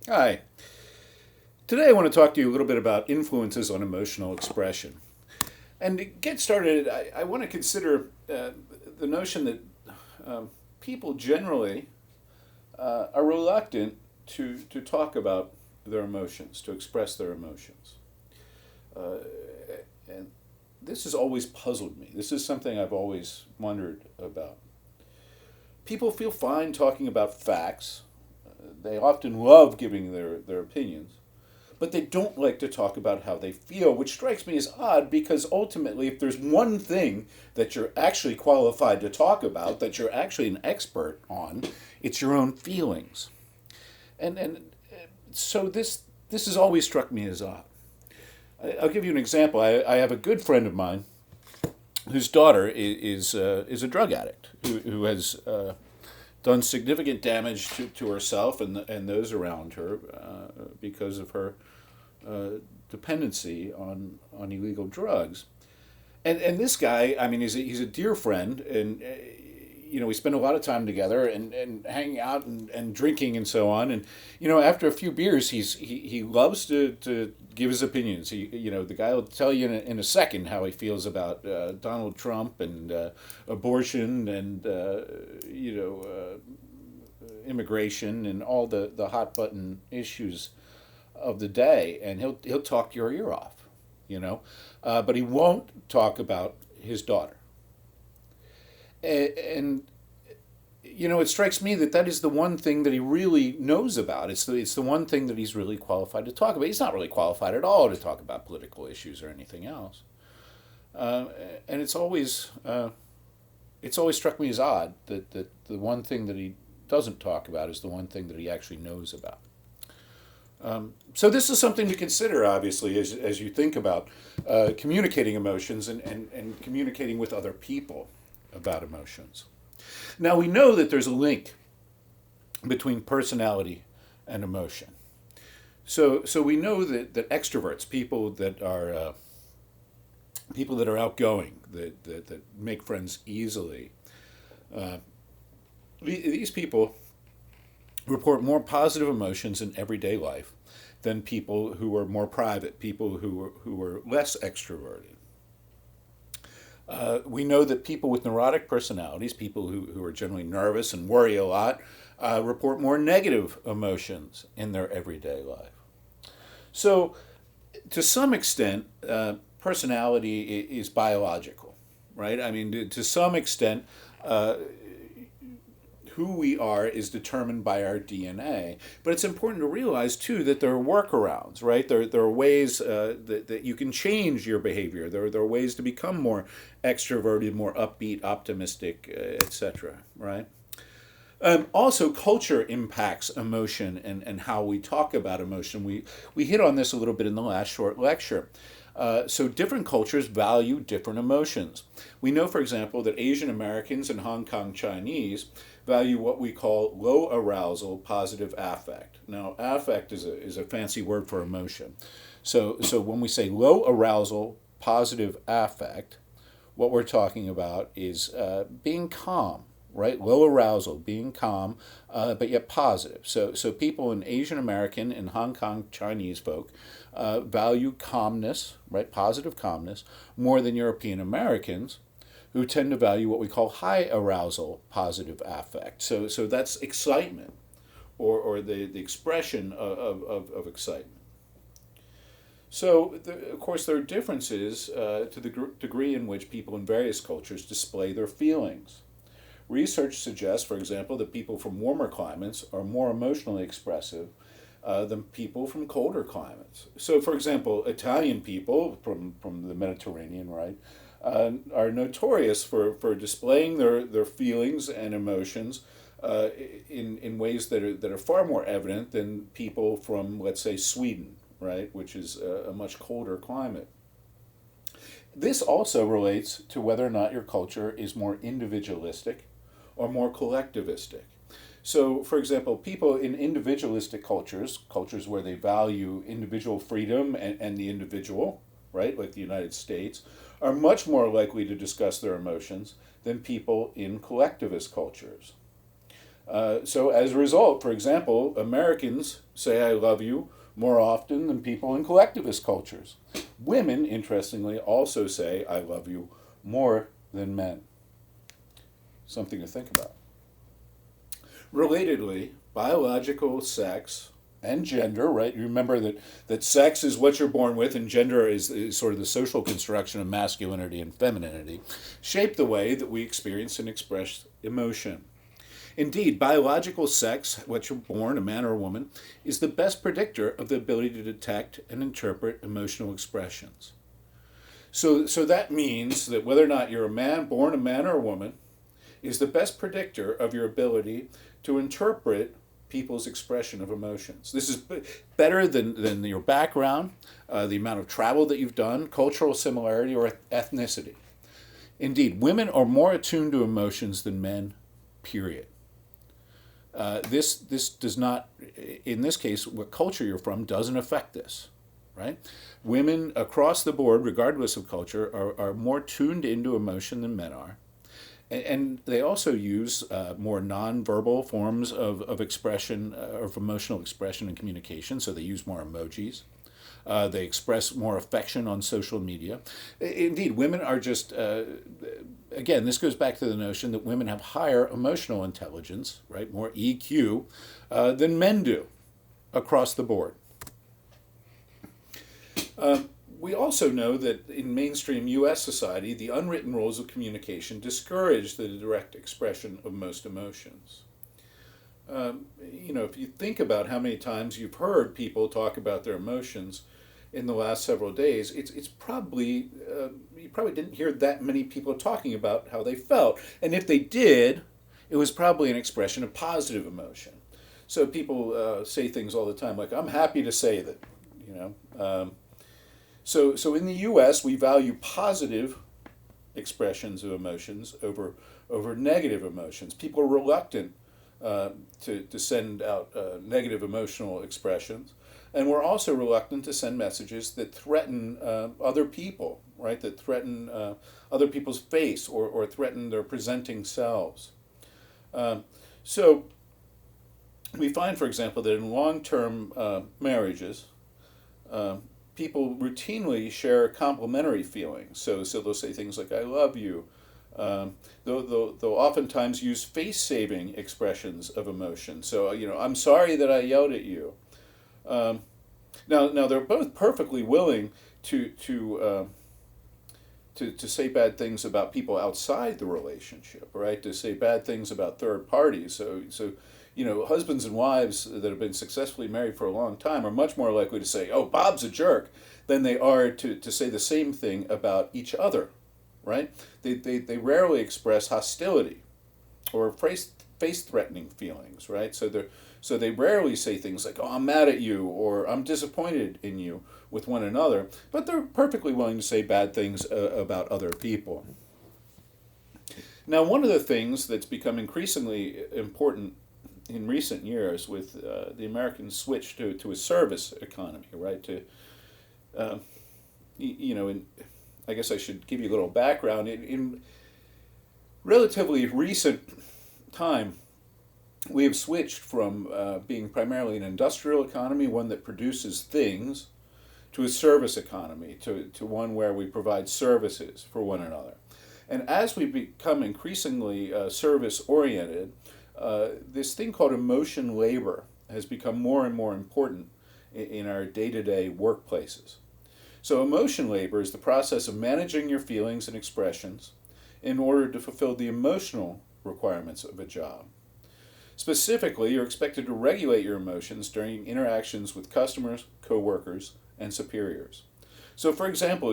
Hi. Today I want to talk to you a little bit about influences on emotional expression. And to get started, I want to consider the notion that people generally are reluctant to talk about their emotions, to express their emotions. Uh, and this has always puzzled me. This is something I've always wondered about. People feel fine talking about facts. They often love giving their opinions, but they don't like to talk about how they feel, which strikes me as odd because ultimately, if there's one thing that you're actually qualified to talk about, that you're actually an expert on, it's your own feelings. And so this has always struck me as odd. I'll give you an example. I have a good friend of mine whose daughter is a drug addict who has done significant damage to herself and those around her because of her dependency on illegal drugs. And this guy, I mean, he's a dear friend, and we spend a lot of time together and hanging out and drinking and so on. And after a few beers, he loves to give his opinions. The guy will tell you in a second how he feels about Donald Trump and abortion and immigration and all the hot button issues of the day, and he'll talk your ear off, but he won't talk about his daughter. And it strikes me that is the one thing that he really knows about. It's the one thing that he's really qualified to talk about. He's not really qualified at all to talk about political issues or anything else. And it's always struck me as odd that the one thing that he doesn't talk about is the one thing that he actually knows about. So this is something to consider, obviously, as you think about communicating emotions and communicating with other people about emotions. Now, we know that there's a link between personality and emotion. So we know that extroverts, people that are outgoing, that make friends easily, these people report more positive emotions in everyday life than people who are more private, people who are less extroverted. We know that people with neurotic personalities, people who are generally nervous and worry a lot, report more negative emotions in their everyday life. So, to some extent, personality is biological, right? I mean, to some extent, who we are is determined by our DNA. But it's important to realize, too, that there are workarounds, right? There are ways that you can change your behavior. There are ways to become more extroverted, more upbeat, optimistic, etc., right? Also, culture impacts emotion and how we talk about emotion. We hit on this a little bit in the last short lecture. So different cultures value different emotions. We know, for example, that Asian Americans and Hong Kong Chinese value what we call low arousal positive affect. Now, affect is a fancy word for emotion. So when we say low arousal positive affect, what we're talking about is being calm, right? Low arousal, being calm, but yet positive. So people in Asian American and Hong Kong Chinese folk value calmness, right? Positive calmness, more than European Americans, who tend to value what we call high arousal positive affect. So that's excitement, or the expression of excitement. So, of course, there are differences to the degree in which people in various cultures display their feelings. Research suggests, for example, that people from warmer climates are more emotionally expressive than people from colder climates. So, for example, Italian people from the Mediterranean, right, are notorious for displaying their feelings and emotions in ways that are far more evident than people from, let's say, Sweden, right, which is a much colder climate. This also relates to whether or not your culture is more individualistic or more collectivistic. So, for example, people in individualistic cultures where they value individual freedom and the individual, right, like the United States, are much more likely to discuss their emotions than people in collectivist cultures. So as a result, for example, Americans say I love you more often than people in collectivist cultures. Women, interestingly, also say I love you more than men. Something to think about. Relatedly, biological sex and gender, right? You remember that sex is what you're born with and gender is sort of the social construction of masculinity and femininity, shape the way that we experience and express emotion. Indeed, biological sex, what you're born, a man or a woman, is the best predictor of the ability to detect and interpret emotional expressions. So that means that whether or not you're a man, born a man or a woman, is the best predictor of your ability to interpret people's expression of emotions. This is better than your background, the amount of travel that you've done, cultural similarity, or ethnicity. Indeed, women are more attuned to emotions than men, period. This does not, in this case, what culture you're from doesn't affect this, right? Women across the board, regardless of culture, are more tuned into emotion than men are. And they also use more nonverbal forms of expression, of emotional expression and communication. So they use more emojis. They express more affection on social media. Indeed, women are just, again, this goes back to the notion that women have higher emotional intelligence, right, more EQ, than men do across the board. We also know that in mainstream U.S. society, the unwritten rules of communication discourage the direct expression of most emotions. If you think about how many times you've heard people talk about their emotions in the last several days, it's probably, you probably didn't hear that many people talking about how they felt. And if they did, it was probably an expression of positive emotion. So people say things all the time like, I'm happy to say that, you know. So in the U.S., we value positive expressions of emotions over negative emotions. People are reluctant to send out negative emotional expressions. And we're also reluctant to send messages that threaten other people, right? That threaten other people's face or threaten their presenting selves. So we find, for example, that in long-term marriages, people routinely share complimentary feelings. So they'll say things like, I love you. They'll oftentimes use face-saving expressions of emotion. So, I'm sorry that I yelled at you. Now they're both perfectly willing to say bad things about people outside the relationship, right? To say bad things about third parties. So husbands and wives that have been successfully married for a long time are much more likely to say, "Oh, Bob's a jerk," than they are to say the same thing about each other, right? They rarely express hostility or face-threatening feelings, right? So they rarely say things like, "Oh, I'm mad at you," or "I'm disappointed in you," with one another, but they're perfectly willing to say bad things about other people. Now, one of the things that's become increasingly important in recent years with the American switch to a service economy, right? I guess I should give you a little background. In relatively recent time, we have switched from being primarily an industrial economy, one that produces things, to a service economy, to one where we provide services for one another. And as we become increasingly service-oriented, this thing called emotion labor has become more and more important in our day-to-day workplaces. So emotion labor is the process of managing your feelings and expressions in order to fulfill the emotional requirements of a job. Specifically, you're expected to regulate your emotions during interactions with customers, coworkers, and superiors. So, for example,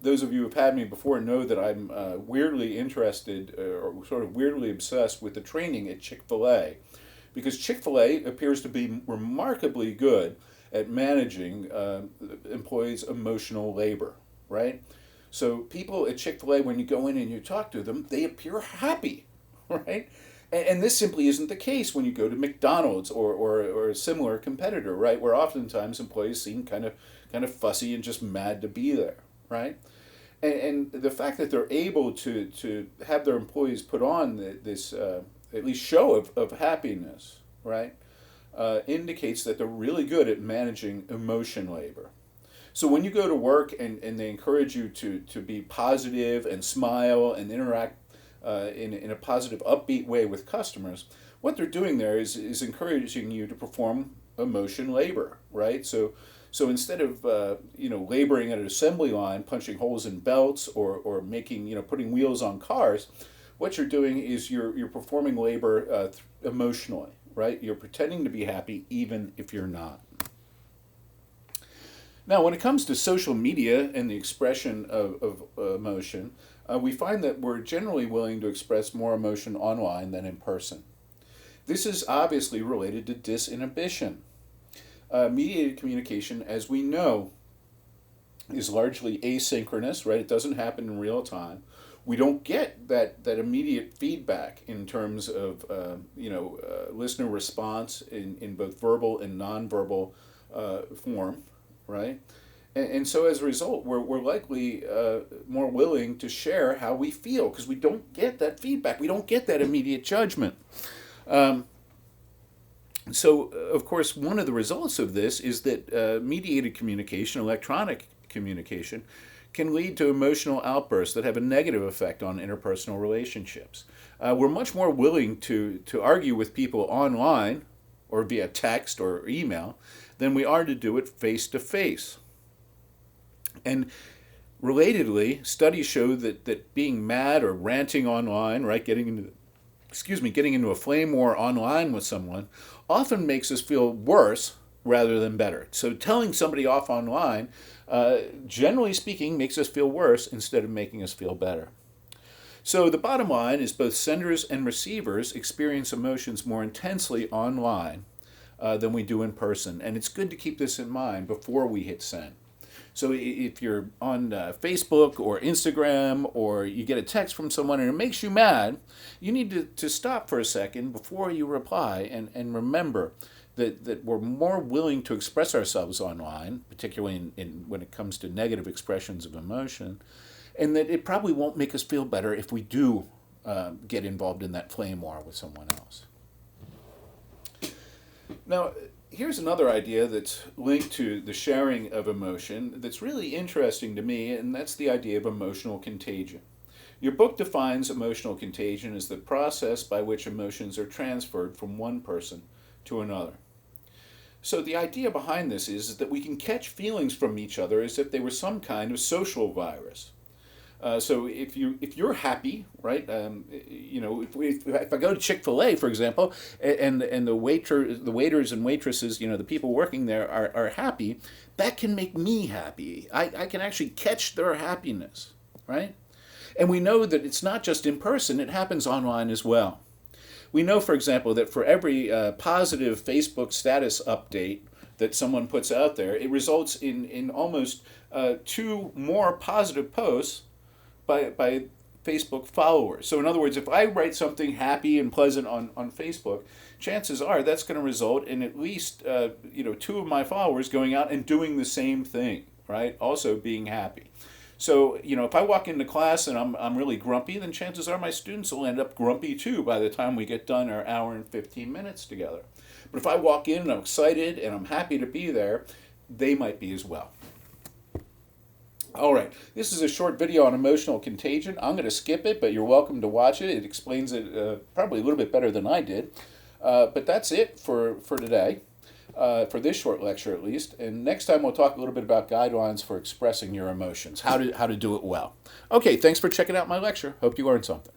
those of you who have had me before know that I'm weirdly interested or sort of weirdly obsessed with the training at Chick-fil-A, because Chick-fil-A appears to be remarkably good at managing employees' emotional labor, right? So people at Chick-fil-A, when you go in and you talk to them, they appear happy, right? And this simply isn't the case when you go to McDonald's or a similar competitor, right? Where oftentimes employees seem kind of fussy and just mad to be there, right? And the fact that they're able to have their employees put on this at least show of happiness, right, indicates that they're really good at managing emotion labor. So when you go to work and they encourage you to be positive and smile and interact in a positive, upbeat way with customers, what they're doing there is encouraging you to perform emotion labor, right? So instead of laboring at an assembly line, punching holes in belts or making putting wheels on cars, what you're doing is you're performing labor emotionally, right? You're pretending to be happy even if you're not. Now, when it comes to social media and the expression of emotion, we find that we're generally willing to express more emotion online than in person. This is obviously related to disinhibition. Mediated communication, as we know, is largely asynchronous, right? It doesn't happen in real time. We don't get that immediate feedback in terms of listener response in both verbal and nonverbal form, right? And so as a result, we're likely more willing to share how we feel because we don't get that feedback. We don't get that immediate judgment. So, of course, one of the results of this is that mediated communication, electronic communication, can lead to emotional outbursts that have a negative effect on interpersonal relationships. We're much more willing to argue with people online or via text or email than we are to do it face to face. And relatedly, studies show that being mad or ranting online, right, getting into a flame war online with someone often makes us feel worse rather than better. So telling somebody off online, generally speaking, makes us feel worse instead of making us feel better. So the bottom line is both senders and receivers experience emotions more intensely online than we do in person. And it's good to keep this in mind before we hit send. So if you're on Facebook or Instagram or you get a text from someone and it makes you mad, you need to stop for a second before you reply and remember that we're more willing to express ourselves online, particularly when it comes to negative expressions of emotion, and that it probably won't make us feel better if we do get involved in that flame war with someone else. Now, here's another idea that's linked to the sharing of emotion that's really interesting to me, and that's the idea of emotional contagion. Your book defines emotional contagion as the process by which emotions are transferred from one person to another. So the idea behind this is that we can catch feelings from each other as if they were some kind of social virus. So if you're happy, right? If I go to Chick-fil-A, for example, and the waiters and waitresses, the people working there are happy, that can make me happy. I can actually catch their happiness, right? And we know that it's not just in person; it happens online as well. We know, for example, that for every positive Facebook status update that someone puts out there, it results in almost 2 more positive posts by Facebook followers. So in other words, if I write something happy and pleasant on Facebook, chances are that's going to result in at least 2 of my followers going out and doing the same thing, right? Also being happy. So if I walk into class and I'm really grumpy, then chances are my students will end up grumpy too by the time we get done our hour and 15 minutes together. But if I walk in and I'm excited and I'm happy to be there, they might be as well. All right, this is a short video on emotional contagion. I'm going to skip it, but you're welcome to watch it. It explains it probably a little bit better than I did. But that's it for today, for this short lecture at least. And next time we'll talk a little bit about guidelines for expressing your emotions, how to do it well. Okay, thanks for checking out my lecture. Hope you learned something.